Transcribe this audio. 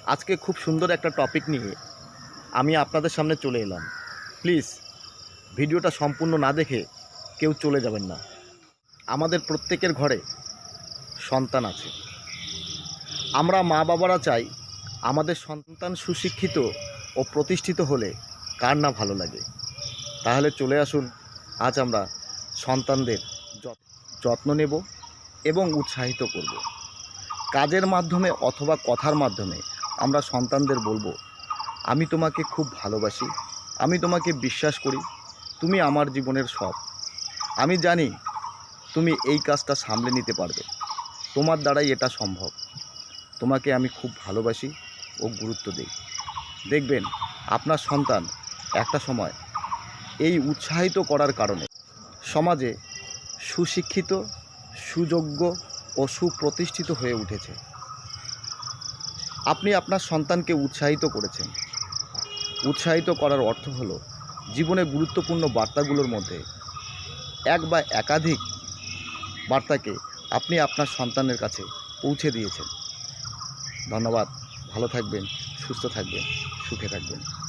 আজকে খুব সুন্দর একটা টপিক নিয়ে আমি আপনাদের সামনে চলে এলাম। প্লিজ ভিডিওটা সম্পূর্ণ না দেখে কেউ চলে যাবেন না। আমাদের প্রত্যেকের ঘরে সন্তান আছে। আমরা মা বাবারা চাই আমাদের সন্তান সুশিক্ষিত ও প্রতিষ্ঠিত হলে কার না ভালো লাগে। তাহলে চলে আসুন, আজ আমরা সন্তানদের যত্ন নেব এবং উৎসাহিত করব। কাজের মাধ্যমে অথবা কথার মাধ্যমে আমরা সন্তানদের বলবো, আমি তোমাকে খুব ভালোবাসি, আমি তোমাকে বিশ্বাস করি, তুমি আমার জীবনের সব। আমি জানি তুমি এই কাজটা সামলে নিতে পারবে, তোমার দ্বারাই এটা সম্ভব। তোমাকে আমি খুব ভালোবাসি ও গুরুত্ব দিই। দেখবেন আপনার সন্তান একটা সময় এই উৎসাহিত করার কারণে সমাজে সুশিক্ষিত, সুযোগ্য ও সুপ্রতিষ্ঠিত হয়ে উঠেছে। আপনি আপনার সন্তানকে উৎসাহিত করেছেন। উৎসাহিত করার অর্থ হলো জীবনে গুরুত্বপূর্ণ বার্তাগুলোর মধ্যে এক বা একাধিক বার্তাকে আপনি আপনার সন্তানের কাছে পৌঁছে দিয়েছেন। ধন্যবাদ। ভালো থাকবেন, সুস্থ থাকবেন, সুখে থাকবেন।